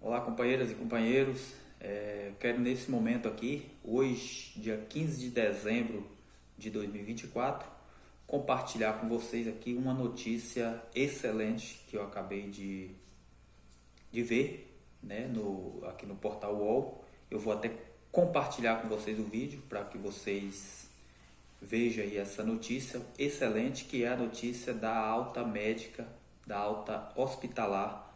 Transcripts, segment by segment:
Olá, companheiras e companheiros. Quero nesse momento aqui, hoje, dia 15 de dezembro de 2024, compartilhar com vocês aqui uma notícia excelente que eu acabei de ver, né, aqui no portal UOL. Eu vou até compartilhar com vocês o vídeo para que vocês vejam aí essa notícia excelente, que é a notícia da alta médica, da alta hospitalar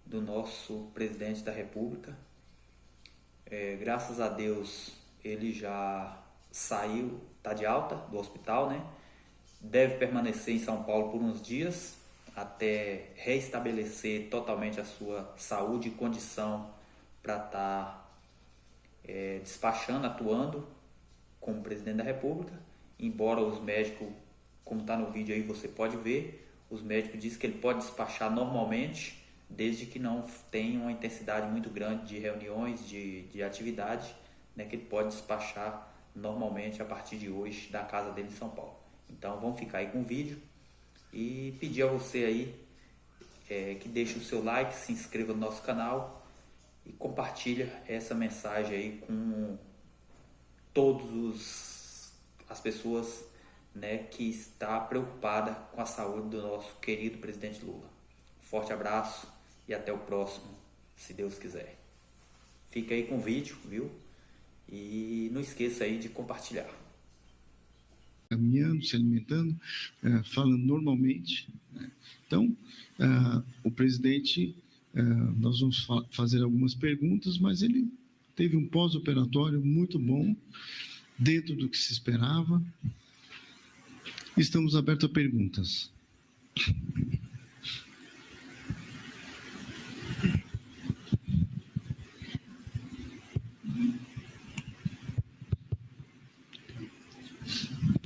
do nosso presidente da República. Graças a Deus ele já saiu, está de alta do hospital, né? Deve permanecer em São Paulo por uns dias até reestabelecer totalmente a sua saúde e condição para estar despachando, atuando como presidente da República. Embora os médicos, como está no vídeo aí, você pode ver, os médicos dizem que ele pode despachar normalmente, desde que não tenha uma intensidade muito grande de reuniões, de atividade, né, que ele pode despachar normalmente a partir de hoje da casa dele em São Paulo. Então vamos ficar aí com o vídeo e pedir a você aí que deixe o seu like, se inscreva no nosso canal e compartilha essa mensagem aí com todas as pessoas, né, que está preocupada com a saúde do nosso querido presidente Lula. Forte abraço e até o próximo, se Deus quiser. Fica aí com o vídeo, viu? E não esqueça aí de compartilhar. Caminhando, se alimentando, falando normalmente, né? Então, o presidente, nós vamos fazer algumas perguntas, mas ele teve um pós-operatório muito bom, dentro do que se esperava. Estamos abertos a perguntas.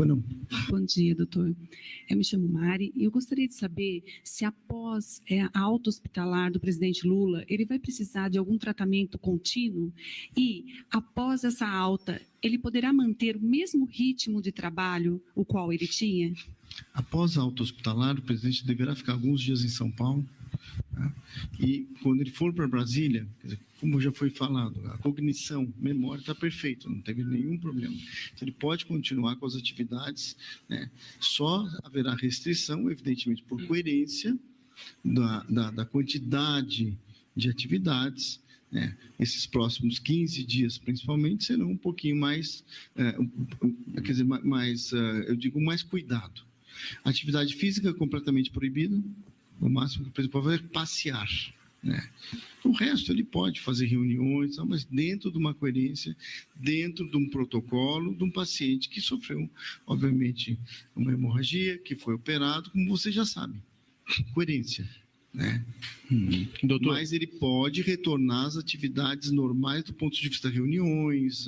Não. Bom dia, doutor. Eu me chamo Mari e eu gostaria de saber se após a alta hospitalar do presidente Lula, ele vai precisar de algum tratamento contínuo e, após essa alta, ele poderá manter o mesmo ritmo de trabalho o qual ele tinha? Após a alta hospitalar, o presidente deverá ficar alguns dias em São Paulo, né? E quando ele for para Brasília, quer dizer, como já foi falado, a cognição, memória está perfeita, não teve nenhum problema. Então, ele pode continuar com as atividades, né? Só haverá restrição, evidentemente, por coerência da quantidade de atividades, né? Esses próximos 15 dias, principalmente, serão um pouquinho mais, quer dizer, eu digo, mais cuidado. Atividade física completamente proibida, o máximo que o presidente pode fazer é passear, né? O resto ele pode fazer reuniões, mas dentro de uma coerência, dentro de um protocolo de um paciente que sofreu, obviamente, uma hemorragia, que foi operado, como você já sabe. Coerência, né? Doutor, mas ele pode retornar às atividades normais do ponto de vista de reuniões,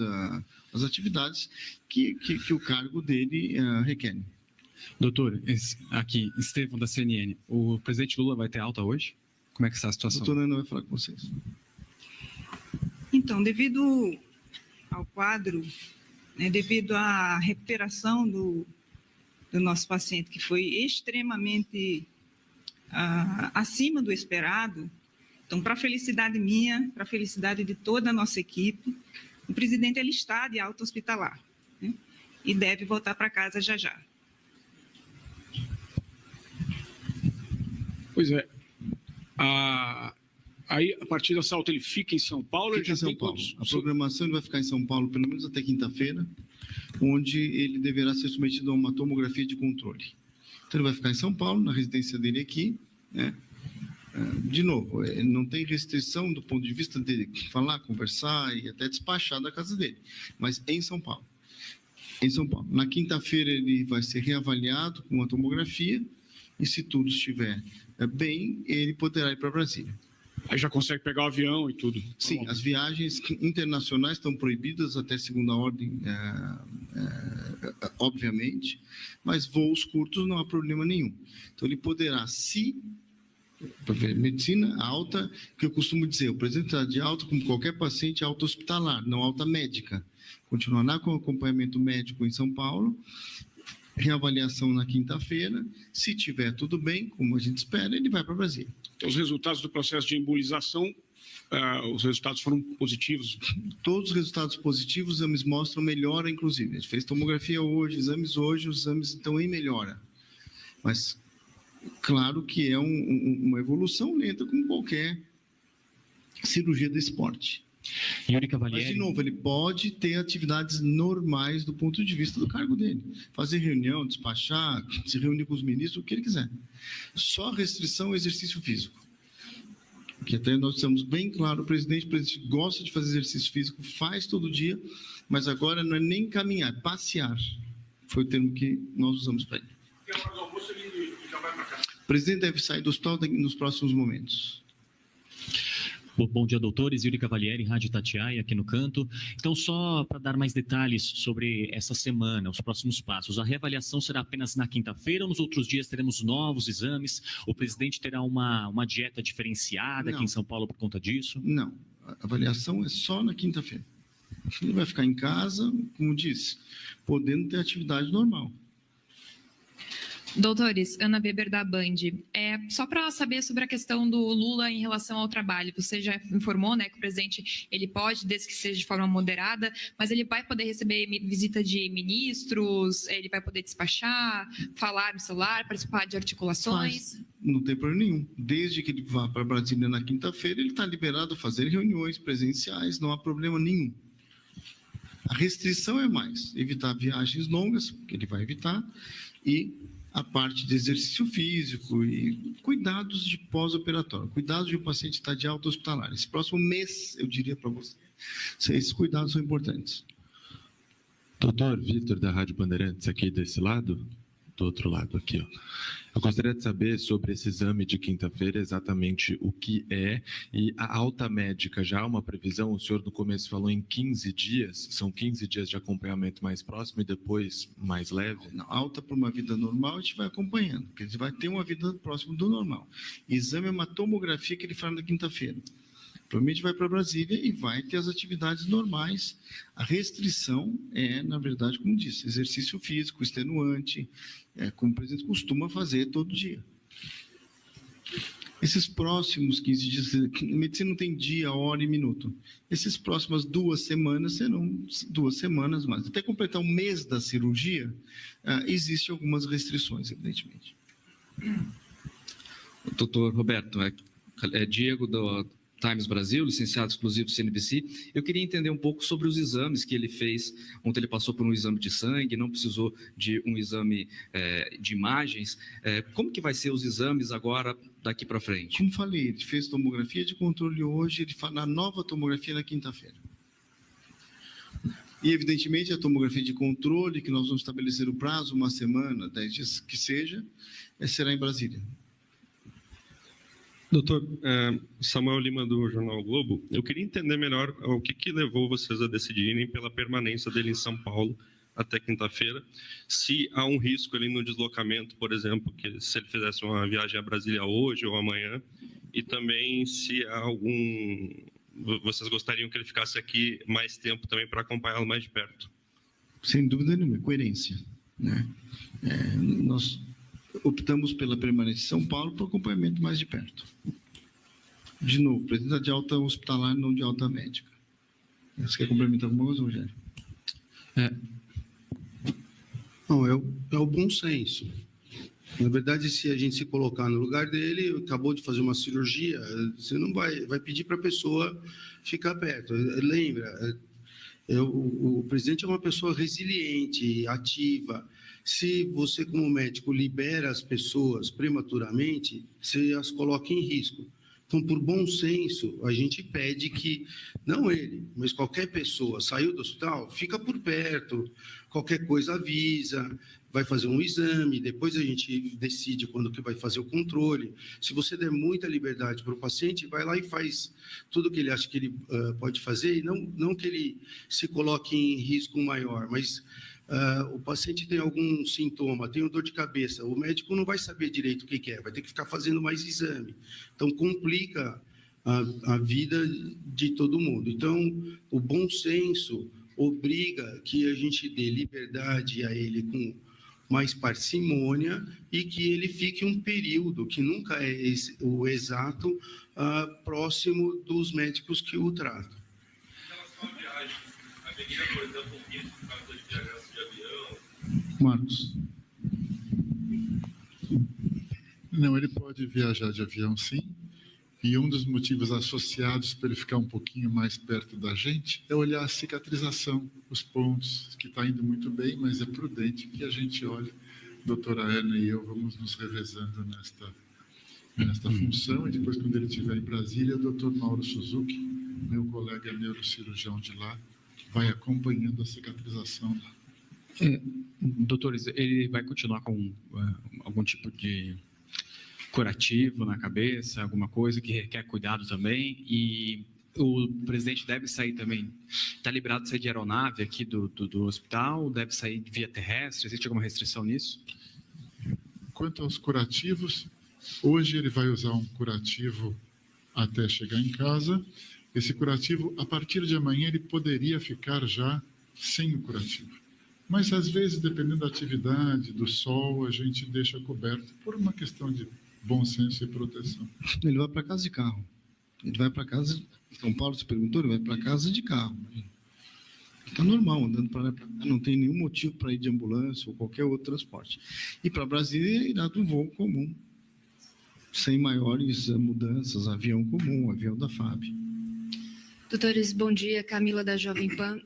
as atividades que o cargo dele requer. doutor, aqui, Estevão da CNN, o presidente Lula vai ter alta hoje? Como é que está a situação? A doutora Ana vai falar com vocês. Então, devido ao quadro, né, devido à recuperação do nosso paciente, que foi extremamente acima do esperado, então, para a felicidade minha, para a felicidade de toda a nossa equipe, o presidente ele está de alta hospitalar, né, e deve voltar para casa já já. Pois é. Aí, a partir dessa alta, ele fica em São Paulo? Fica em São Paulo. A programação ele vai ficar em São Paulo pelo menos até quinta-feira, onde ele deverá ser submetido a uma tomografia de controle. Então, ele vai ficar em São Paulo, na residência dele aqui, né? De novo, não tem restrição do ponto de vista dele falar, conversar e até despachar da casa dele, mas em São Paulo. Em São Paulo. Na quinta-feira, ele vai ser reavaliado com uma tomografia, e se tudo estiver bem, ele poderá ir para Brasília. Aí já consegue pegar o avião e tudo? Sim, as viagens internacionais estão proibidas até segunda ordem, obviamente, mas voos curtos não há problema nenhum. Então, ele poderá, medicina alta, que eu costumo dizer, o presidente está de alta como qualquer paciente alta hospitalar, não alta médica. Continuará com acompanhamento médico em São Paulo, reavaliação na quinta-feira, se tiver tudo bem, como a gente espera, ele vai para Brasília. Então, os resultados do processo de embolização os resultados foram positivos? Todos os resultados positivos, os exames mostram melhora, inclusive. A gente fez tomografia hoje, os exames estão em melhora. Mas, claro que é uma evolução lenta, como qualquer cirurgia do esporte. Yuri Mas, Cavalieri. de novo, ele pode ter atividades normais do ponto de vista do cargo dele. Fazer reunião, despachar, se reunir com os ministros, o que ele quiser. Só restrição ao exercício físico. Que até nós estamos bem claro, o presidente gosta de fazer exercício físico, faz todo dia, mas agora não é nem caminhar, é passear. Foi o termo que nós usamos para ele. O presidente deve sair do hospital nos próximos momentos. Bom dia, doutores. Yuri Cavalieri, Rádio Itatiaia, aqui no canto. Então, só para dar mais detalhes sobre essa semana, os próximos passos. A reavaliação será apenas na quinta-feira ou nos outros dias teremos novos exames? O presidente terá uma dieta diferenciada aqui em São Paulo por conta disso? Não, a avaliação é só na quinta-feira. Ele vai ficar em casa, como disse, podendo ter atividade normal. Doutores, Ana Weber da Band. Só para saber sobre a questão do Lula em relação ao trabalho, você já informou, né, que o presidente ele pode, desde que seja de forma moderada, mas ele vai poder receber visita de ministros, ele vai poder despachar, falar no celular, participar de articulações? Não tem problema nenhum. Desde que ele vá para Brasília na quinta-feira, ele está liberado a fazer reuniões presenciais, não há problema nenhum. A restrição é mais evitar viagens longas, que ele vai evitar, e a parte de exercício físico e cuidados de pós-operatório, cuidados de um paciente estar de alta hospitalar. Esse próximo mês, eu diria para você, esses cuidados são importantes. Doutor Vitor, da Rádio Bandeirantes, aqui desse lado, do outro lado aqui, ó. Eu gostaria de saber sobre esse exame de quinta-feira, exatamente o que é, e a alta médica, já há uma previsão, o senhor no começo falou em 15 dias, são 15 dias de acompanhamento mais próximo e depois mais leve? Não, alta por uma vida normal, a gente vai acompanhando, porque ele vai ter uma vida próxima do normal. Exame é uma tomografia que ele faz na quinta-feira. Provavelmente vai para Brasília e vai ter as atividades normais. A restrição é, na verdade, como disse, exercício físico, extenuante, como o presidente costuma fazer todo dia. Esses próximos 15 dias, a medicina não tem dia, hora e minuto. Essas próximas 2 semanas serão 2 semanas mais. Até completar o mês da cirurgia, existem algumas restrições, evidentemente. Doutor Roberto, Diego do Times Brasil, licenciado exclusivo CNBC. Eu queria entender um pouco sobre os exames que ele fez. Ontem ele passou por um exame de sangue, não precisou de um exame de imagens. Como que vai ser os exames agora, daqui para frente? Como falei, ele fez tomografia de controle hoje, ele faz na nova tomografia na quinta-feira. E, evidentemente, a tomografia de controle, que nós vamos estabelecer o prazo, 1 semana, 10 dias que seja, será em Brasília. Doutor Samuel Lima, do Jornal o Globo, eu queria entender melhor o que levou vocês a decidirem pela permanência dele em São Paulo até quinta-feira, se há um risco ali no deslocamento, por exemplo, que se ele fizesse uma viagem a Brasília hoje ou amanhã, e também se há vocês gostariam que ele ficasse aqui mais tempo também para acompanhá-lo mais de perto? Sem dúvida nenhuma, coerência, né? Nós optamos pela permanência em São Paulo para o acompanhamento mais de perto. De novo, presidente de alta hospitalar, não de alta médica. Você quer complementar alguma coisa, Rogério? Não, é o bom senso. Na verdade, se a gente se colocar no lugar dele, acabou de fazer uma cirurgia, você não vai pedir para a pessoa ficar perto. Lembra, o presidente é uma pessoa resiliente, ativa. Se você, como médico, libera as pessoas prematuramente, você as coloca em risco. Então, por bom senso, a gente pede que, não ele, mas qualquer pessoa saiu do hospital, fica por perto, qualquer coisa avisa, vai fazer um exame, depois a gente decide quando que vai fazer o controle. Se você der muita liberdade para o paciente, vai lá e faz tudo o que ele acha que ele pode fazer, e não que ele se coloque em risco maior, mas o paciente tem algum sintoma, tem dor de cabeça, o médico não vai saber direito o que é, vai ter que ficar fazendo mais exame. Então, complica a vida de todo mundo. Então, o bom senso obriga que a gente dê liberdade a ele com mais parcimônia e que ele fique um período, que nunca é o exato, próximo dos médicos que o tratam. Marcos. Não, ele pode viajar de avião, sim. E um dos motivos associados para ele ficar um pouquinho mais perto da gente é olhar a cicatrização, os pontos, que está indo muito bem, mas é prudente que a gente olhe. A doutora Ana e eu vamos nos revezando nesta função, e depois, quando ele estiver em Brasília, o doutor Mauro Suzuki, meu colega neurocirurgião de lá, vai acompanhando a cicatrização lá. Doutores, ele vai continuar com algum tipo de curativo na cabeça, alguma coisa que requer cuidado também, e o presidente deve sair também, está liberado de sair de aeronave aqui do hospital, deve sair via terrestre, existe alguma restrição nisso? Quanto aos curativos, hoje ele vai usar um curativo até chegar em casa. Esse curativo, a partir de amanhã, ele poderia ficar já sem o curativo. Mas, às vezes, dependendo da atividade, do sol, a gente deixa coberto por uma questão de bom senso e proteção. Ele vai para casa de carro. Ele vai para casa... São Paulo se perguntou, ele vai para casa de carro. Está normal, andando para lá. Não tem nenhum motivo para ir de ambulância ou qualquer outro transporte. E para Brasília, irá de um voo comum, sem maiores mudanças, avião comum, avião da FAB. Doutores, bom dia. Camila, da Jovem Pan.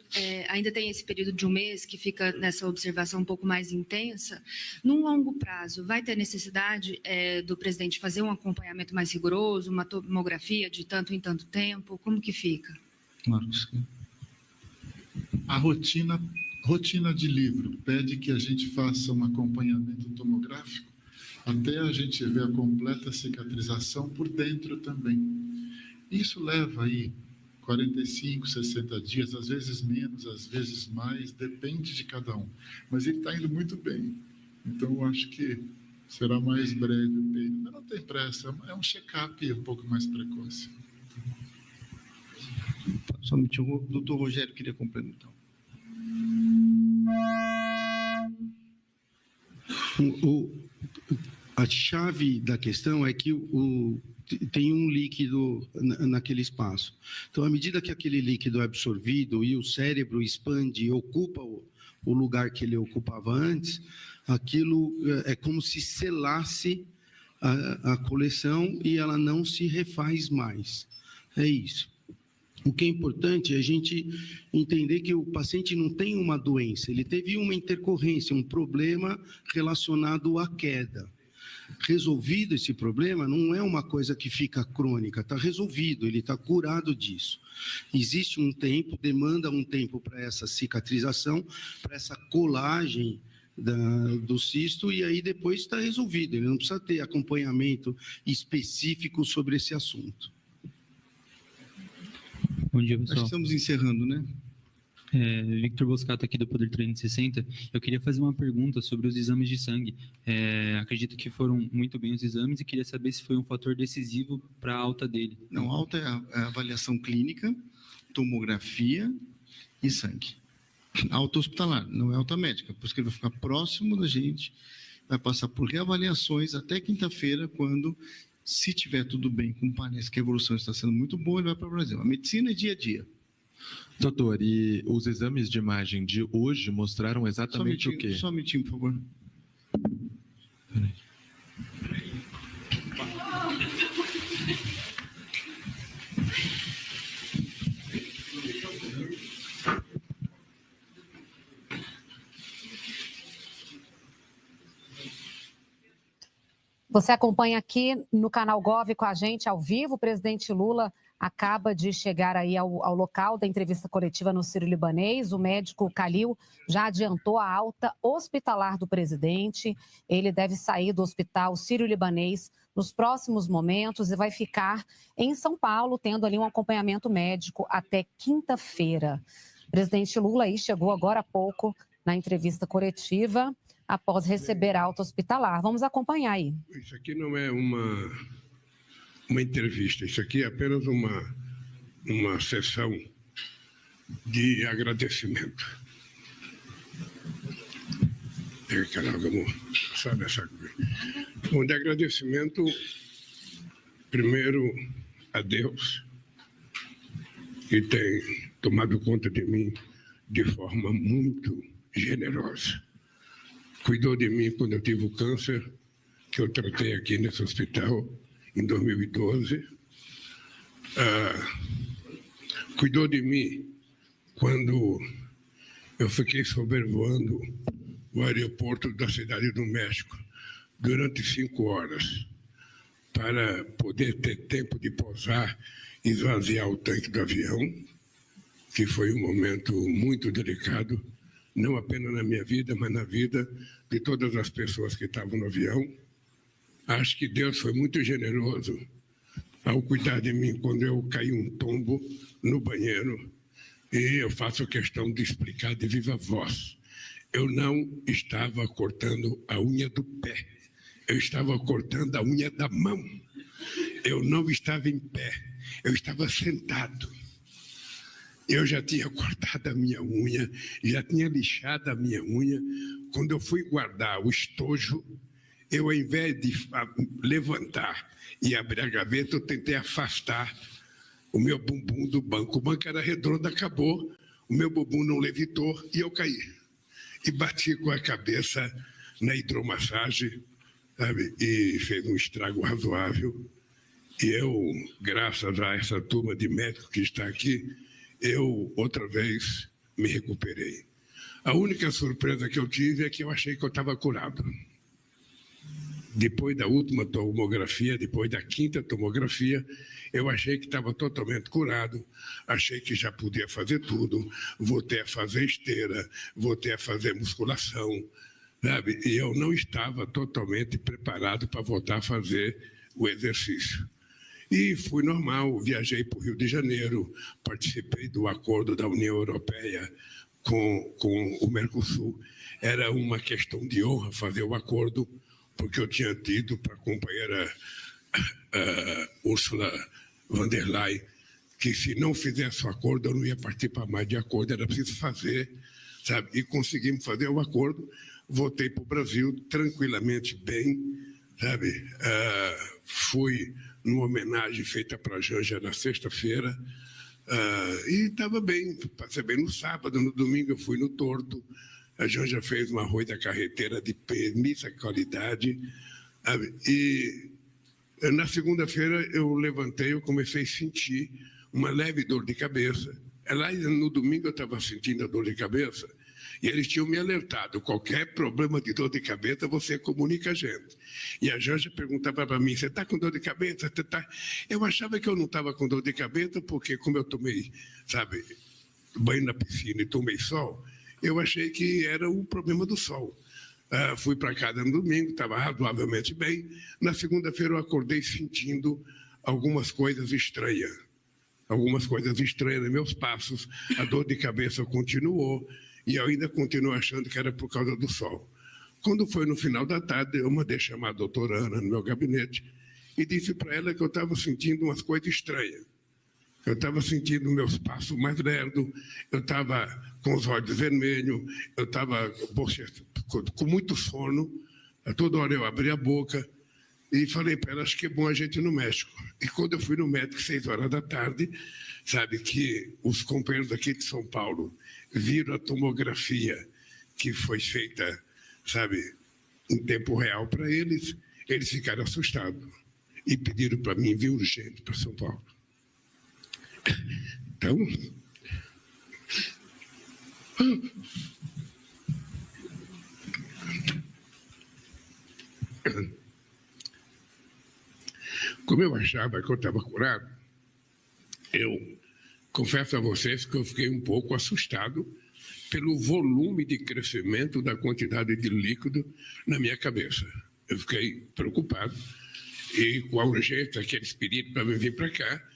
Ainda tem esse período de um mês que fica nessa observação um pouco mais intensa. Num longo prazo, vai ter necessidade do presidente fazer um acompanhamento mais rigoroso, uma tomografia de tanto em tanto tempo? Como que fica? Marcos, a rotina de livro pede que a gente faça um acompanhamento tomográfico até a gente ver a completa cicatrização por dentro também. Isso leva aí 45, 60 dias, às vezes menos, às vezes mais, depende de cada um. Mas ele está indo muito bem. Então, eu acho que será mais breve o período. Mas não tem pressa, é um check-up um pouco mais precoce. Somente o doutor Rogério queria complementar. A chave da questão é que tem um líquido naquele espaço. Então, à medida que aquele líquido é absorvido e o cérebro expande e ocupa o lugar que ele ocupava antes, aquilo é como se selasse a coleção e ela não se refaz mais. É isso. O que é importante é a gente entender que o paciente não tem uma doença, ele teve uma intercorrência, um problema relacionado à queda. Resolvido esse problema, não é uma coisa que fica crônica, está resolvido, ele está curado disso. Existe um tempo, demanda um tempo para essa cicatrização, para essa colagem do cisto, e aí depois está resolvido, ele não precisa ter acompanhamento específico sobre esse assunto. Bom dia, pessoal. Acho que estamos encerrando, né? Victor Boscato, aqui do Poder 360. Eu queria fazer uma pergunta sobre os exames de sangue. Acredito que foram muito bem os exames e queria saber se foi um fator decisivo para a alta dele. Não, alta é a avaliação clínica, tomografia e sangue. Alta hospitalar, não é alta médica, por isso que ele vai ficar próximo da gente, vai passar por reavaliações até quinta-feira, quando, se tiver tudo bem, como parece que a evolução está sendo muito boa, ele vai para o Brasil. A medicina é dia a dia. Doutor, e os exames de imagem de hoje mostraram exatamente o quê? Só um minutinho, por favor. Você acompanha aqui no canal Gov com a gente ao vivo. O presidente Lula acaba de chegar aí ao local da entrevista coletiva no Sírio-Libanês. O médico Khalil já adiantou a alta hospitalar do presidente. Ele deve sair do hospital Sírio-Libanês nos próximos momentos e vai ficar em São Paulo, tendo ali um acompanhamento médico até quinta-feira. O presidente Lula aí chegou agora há pouco na entrevista coletiva após receber a alta hospitalar. Vamos acompanhar aí. Isso aqui não é uma entrevista, isso aqui é apenas uma sessão de agradecimento. Pega aquela água, amor. Sabe essa coisa. Bom, de agradecimento, primeiro a Deus, que tem tomado conta de mim de forma muito generosa. Cuidou de mim quando eu tive o câncer, que eu tratei aqui nesse hospital em 2012. Cuidou de mim quando eu fiquei sobrevoando o aeroporto da Cidade do México durante 5 horas para poder ter tempo de pousar e esvaziar o tanque do avião, que foi um momento muito delicado, não apenas na minha vida, mas na vida de todas as pessoas que estavam no avião. Acho que Deus foi muito generoso ao cuidar de mim quando eu caí um tombo no banheiro, e eu faço questão de explicar de viva voz. Eu não estava cortando a unha do pé, eu estava cortando a unha da mão. Eu não estava em pé, eu estava sentado. Eu já tinha cortado a minha unha, já tinha lixado a minha unha. Quando eu fui guardar o estojo, eu, ao invés de levantar e abrir a gaveta, eu tentei afastar o meu bumbum do banco. O banco era redondo, acabou, o meu bumbum não levitou e eu caí. E bati com a cabeça na hidromassagem, sabe? E fez um estrago razoável. E eu, graças a essa turma de médicos que está aqui, eu, outra vez, me recuperei. A única surpresa que eu tive é que eu achei que eu estava curado. Depois da última tomografia, depois da 5ª tomografia, eu achei que estava totalmente curado, achei que já podia fazer tudo, voltei a fazer esteira, voltei a fazer musculação, sabe? E eu não estava totalmente preparado para voltar a fazer o exercício. E fui normal, viajei para o Rio de Janeiro, participei do acordo da União Europeia com o Mercosul. Era uma questão de honra fazer o acordo, porque eu tinha tido para a companheira Ursula von der Leyen que se não fizesse o acordo, eu não ia participar mais de acordo, era preciso fazer, sabe? E conseguimos fazer o acordo, voltei para o Brasil tranquilamente bem, sabe? Fui numa homenagem feita para a Janja na sexta-feira, e estava bem, passei bem no sábado, no domingo eu fui no Torto, a Janja fez um arroz da carreteira de premissa qualidade, sabe? E na segunda-feira eu levantei, eu comecei a sentir uma leve dor de cabeça. Lá no domingo eu estava sentindo a dor de cabeça, e eles tinham me alertado, qualquer problema de dor de cabeça, você comunica a gente. E a Janja perguntava para mim, você está com dor de cabeça? Você tá? Eu achava que eu não estava com dor de cabeça, porque como eu tomei, sabe, banho na piscina e tomei sol, eu achei que era um problema do sol. Fui para casa no domingo, estava razoavelmente bem. Na segunda-feira eu acordei sentindo algumas coisas estranhas. Algumas coisas estranhas nos meus passos. A dor de cabeça continuou. E eu ainda continuo achando que era por causa do sol. Quando foi no final da tarde, eu mandei chamar a doutora Ana no meu gabinete e disse para ela que eu estava sentindo umas coisas estranhas. Eu estava sentindo meus passos mais lerdos, eu estava com os olhos vermelhos, eu estava com muito sono, a toda hora eu abri a boca e falei para ela, acho que é bom a gente ir no México. E quando eu fui no médico, 6 horas da tarde, sabe que os companheiros aqui de São Paulo viram a tomografia que foi feita, sabe, em tempo real para eles, eles ficaram assustados e pediram para mim vir urgente para São Paulo. Então, como eu achava que eu estava curado, eu confesso a vocês que eu fiquei um pouco assustado pelo volume de crescimento da quantidade de líquido na minha cabeça. Eu fiquei preocupado e com a urgência que eles pediram para me vir para cá,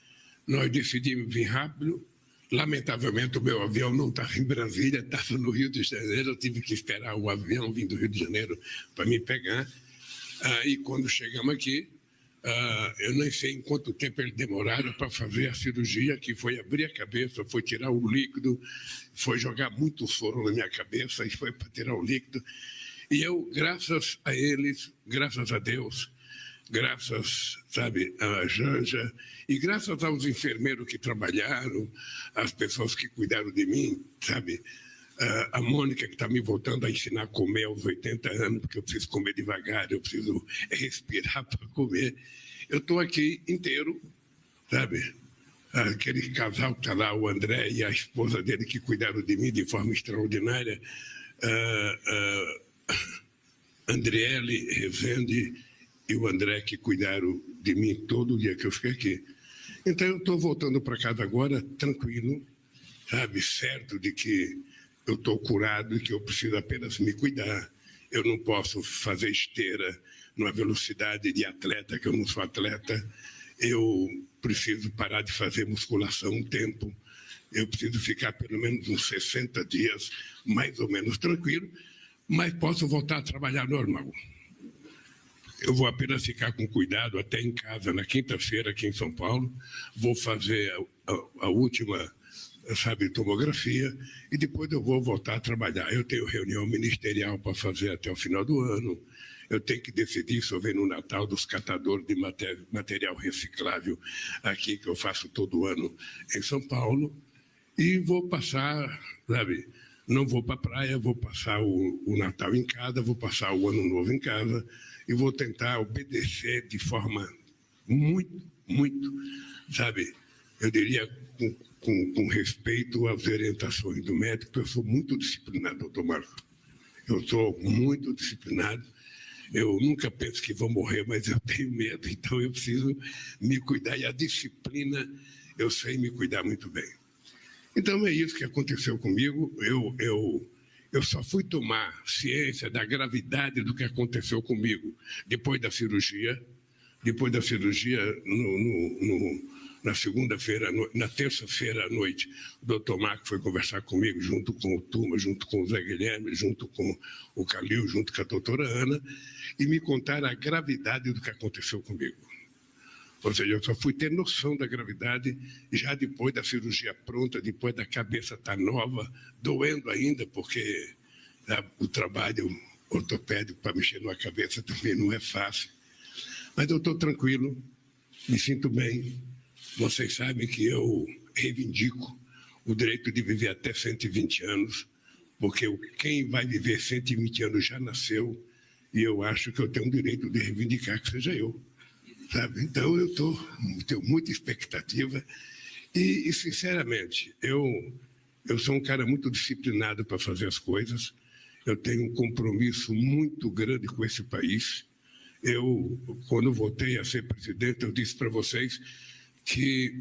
nós decidimos vir rápido. Lamentavelmente, o meu avião não estava em Brasília, estava no Rio de Janeiro. Eu tive que esperar o avião vir do Rio de Janeiro para me pegar. E quando chegamos aqui, eu nem sei em quanto tempo eles demoraram para fazer a cirurgia, que foi abrir a cabeça, foi tirar o líquido, foi jogar muito soro na minha cabeça e foi para tirar o líquido. E eu, graças a eles, graças a Deus, graças, sabe, a Janja, e graças aos enfermeiros que trabalharam, às pessoas que cuidaram de mim, sabe, a Mônica, que está me voltando a ensinar a comer aos 80 anos, porque eu preciso comer devagar, eu preciso respirar para comer. Eu estou aqui inteiro, sabe? Aquele casal que está lá, o André e a esposa dele, que cuidaram de mim de forma extraordinária, Andriele Rezende e o André, que cuidaram de mim todo dia que eu fiquei aqui. Então, eu estou voltando para casa agora, tranquilo, sabe? Certo de que eu estou curado e que eu preciso apenas me cuidar. Eu não posso fazer esteira numa velocidade de atleta, que eu não sou atleta. Eu preciso parar de fazer musculação um tempo. Eu preciso ficar pelo menos uns 60 dias, mais ou menos tranquilo, mas posso voltar a trabalhar normal. Eu vou apenas ficar com cuidado até em casa, na quinta-feira, aqui em São Paulo. Vou fazer a última, sabe, tomografia, e depois eu vou voltar a trabalhar. Eu tenho reunião ministerial para fazer até o final do ano. Eu tenho que decidir sobre no Natal dos catadores de material reciclável aqui, que eu faço todo ano em São Paulo. E vou passar, sabe, não vou para a praia, vou passar o Natal em casa, vou passar o Ano Novo em casa e vou tentar obedecer de forma muito, sabe, eu diria com respeito às orientações do médico. Eu sou muito disciplinado, doutor Marcos. Eu sou muito disciplinado. Eu nunca penso que vou morrer, mas eu tenho medo. Então, eu preciso me cuidar. E a disciplina, eu sei me cuidar muito bem. Então, é isso que aconteceu comigo. Eu só fui tomar ciência da gravidade do que aconteceu comigo depois da cirurgia. Depois da cirurgia, na segunda-feira, na terça-feira à noite, o doutor Marco foi conversar comigo, junto com o Tuma, junto com o Zé Guilherme, junto com o Calil, junto com a doutora Ana, e me contaram a gravidade do que aconteceu comigo. Ou seja, eu só fui ter noção da gravidade já depois da cirurgia pronta, depois da cabeça estar nova, doendo ainda, porque o trabalho ortopédico para mexer numa cabeça também não é fácil. Mas eu estou tranquilo, me sinto bem. Vocês sabem que eu reivindico o direito de viver até 120 anos, porque quem vai viver 120 anos já nasceu, e eu acho que eu tenho o direito de reivindicar que seja eu. Sabe? Então, eu tenho muita expectativa e sinceramente, eu sou um cara muito disciplinado para fazer as coisas. Eu tenho um compromisso muito grande com esse país. Quando voltei a ser presidente, eu disse para vocês que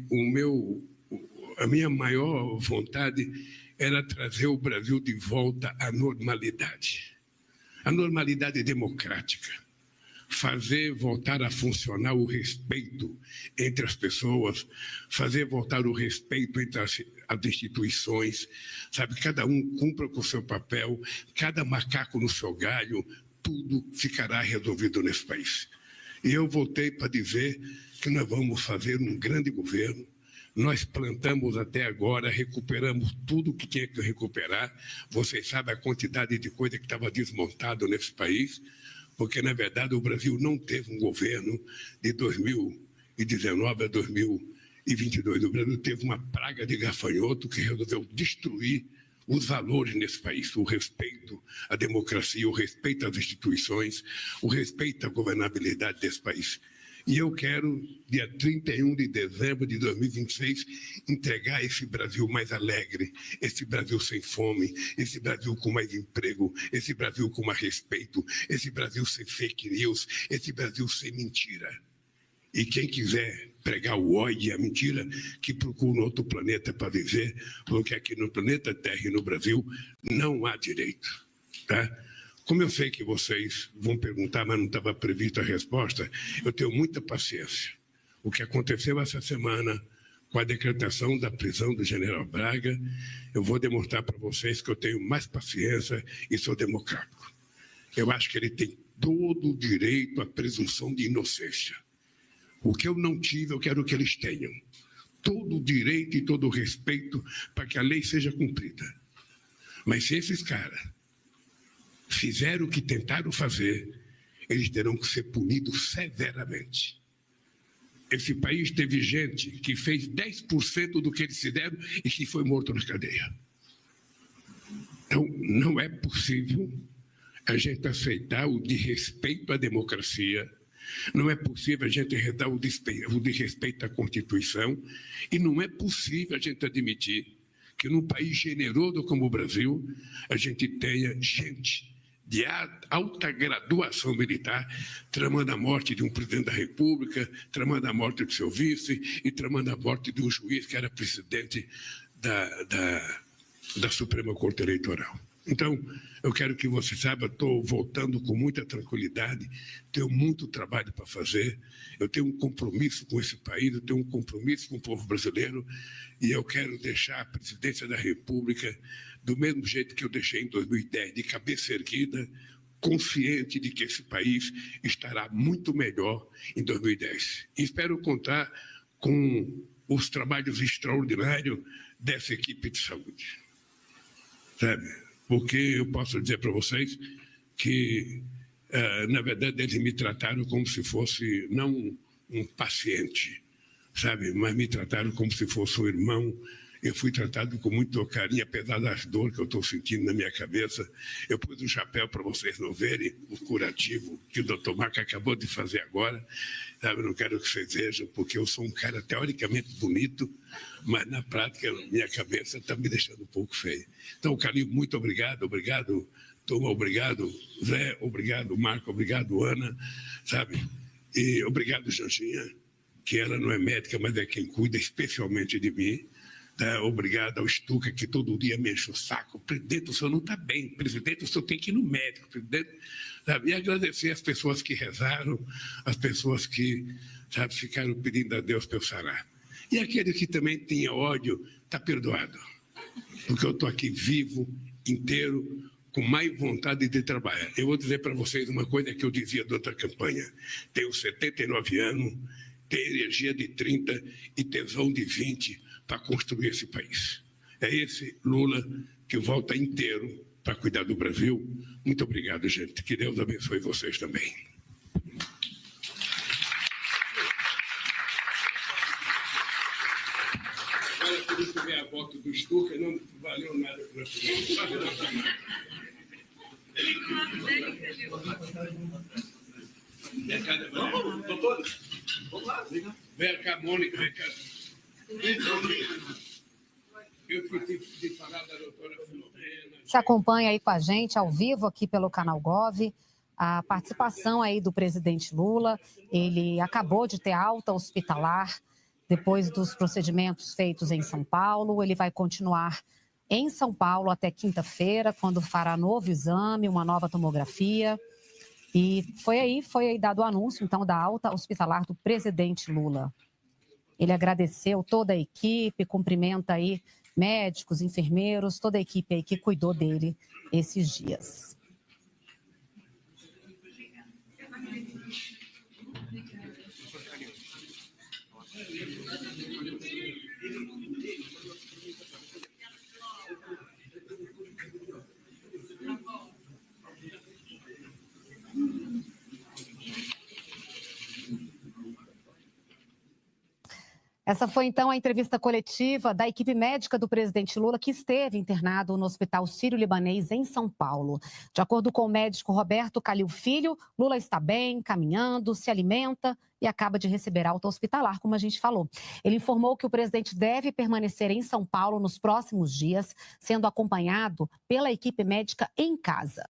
a minha maior vontade era trazer o Brasil de volta à normalidade. A normalidade democrática. Fazer voltar a funcionar o respeito entre as pessoas, fazer voltar o respeito entre as instituições, sabe? Cada um cumpra com o seu papel, cada macaco no seu galho, tudo ficará resolvido nesse país. E eu voltei para dizer que nós vamos fazer um grande governo. Nós plantamos até agora, recuperamos tudo que tinha que recuperar. Vocês sabem a quantidade de coisa que estava desmontado nesse país, porque, na verdade, o Brasil não teve um governo de 2019 a 2022. O Brasil teve uma praga de gafanhoto que resolveu destruir os valores nesse país, o respeito à democracia, o respeito às instituições, o respeito à governabilidade desse país. E eu quero, dia 31 de dezembro de 2026, entregar esse Brasil mais alegre, esse Brasil sem fome, esse Brasil com mais emprego, esse Brasil com mais respeito, esse Brasil sem fake news, esse Brasil sem mentira. E quem quiser pregar o ódio e a mentira, que procure um outro planeta para viver, porque aqui no planeta Terra e no Brasil não há direito, tá? Como eu sei que vocês vão perguntar, mas não estava prevista a resposta, eu tenho muita paciência. O que aconteceu essa semana com a decretação da prisão do general Braga, eu vou demonstrar para vocês que eu tenho mais paciência e sou democrático. Eu acho que ele tem todo o direito à presunção de inocência. O que eu não tive, eu quero que eles tenham. Todo o direito e todo o respeito para que a lei seja cumprida. Mas se esses caras fizeram o que tentaram fazer, eles terão que ser punidos severamente. Esse país teve gente que fez 10% do que eles fizeram e que foi morto na cadeia. Então, não é possível a gente aceitar o desrespeito à democracia, não é possível a gente aceitar o desrespeito à Constituição, e não é possível a gente admitir que num país generoso como o Brasil, a gente tenha gente de alta graduação militar tramando a morte de um presidente da República, tramando a morte do seu vice e tramando a morte de um juiz que era presidente da Suprema Corte Eleitoral. Então, eu quero que você saiba, estou voltando com muita tranquilidade, tenho muito trabalho para fazer, eu tenho um compromisso com esse país, eu tenho um compromisso com o povo brasileiro, e eu quero deixar a presidência da República do mesmo jeito que eu deixei em 2010, de cabeça erguida, consciente de que esse país estará muito melhor em 2010. E espero contar com os trabalhos extraordinários dessa equipe de saúde. Sabe? Porque eu posso dizer para vocês que, na verdade, eles me trataram como se fosse, não um paciente, sabe? Mas me trataram como se fosse um irmão. Eu fui tratado com muito carinho, apesar das dores que eu estou sentindo na minha cabeça. Eu pus um chapéu para vocês não verem o curativo que o doutor Marco acabou de fazer agora. Sabe? Eu não quero que vocês vejam, porque eu sou um cara teoricamente bonito, mas na prática minha cabeça está me deixando um pouco feia. Então, Calil, muito obrigado, obrigado, turma, obrigado, Zé, obrigado, Marco, obrigado, Ana, sabe? E obrigado, Janjinha, que ela não é médica, mas é quem cuida especialmente de mim. Obrigado ao Stuka, que todo dia me enche o saco. Presidente, o senhor não está bem. Presidente, o senhor tem que ir no médico. Presidente, sabe? E agradecer as pessoas que rezaram, as pessoas que, sabe, ficaram pedindo a Deus para eu sarar. E aquele que também tinha ódio, está perdoado. Porque eu estou aqui vivo, inteiro, com mais vontade de trabalhar. Eu vou dizer para vocês uma coisa que eu dizia durante a campanha. Tenho 79 anos, tenho energia de 30 e tesão de 20 para construir esse país. É esse Lula que volta inteiro para cuidar do Brasil. Muito obrigado, gente. Que Deus abençoe vocês também. Agora, se eu tiver a volta do Stuka, não valeu nada para vamos, doutores. Vamos lá. Vem cá, Mônica, vem cá. Se acompanha aí com a gente ao vivo aqui pelo canal Gov, a participação aí do presidente Lula. Ele acabou de ter alta hospitalar depois dos procedimentos feitos em São Paulo. Ele vai continuar em São Paulo até quinta-feira, quando fará novo exame, uma nova tomografia. E foi aí dado o anúncio, então, da alta hospitalar do presidente Lula. Ele agradeceu toda a equipe, cumprimenta aí médicos, enfermeiros, toda a equipe aí que cuidou dele esses dias. Essa foi, então, a entrevista coletiva da equipe médica do presidente Lula, que esteve internado no Hospital Sírio-Libanês, em São Paulo. De acordo com o médico Roberto Calil Filho, Lula está bem, caminhando, se alimenta e acaba de receber alta hospitalar, como a gente falou. Ele informou que o presidente deve permanecer em São Paulo nos próximos dias, sendo acompanhado pela equipe médica em casa.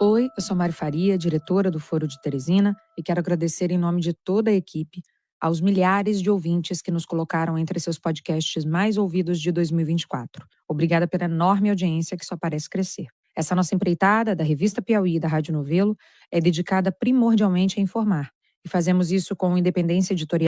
Oi, eu sou Mari Faria, diretora do Foro de Teresina, e quero agradecer em nome de toda a equipe aos milhares de ouvintes que nos colocaram entre seus podcasts mais ouvidos de 2024. Obrigada pela enorme audiência que só parece crescer. Essa nossa empreitada da Revista Piauí e da Rádio Novelo é dedicada primordialmente a informar, e fazemos isso com independência editorial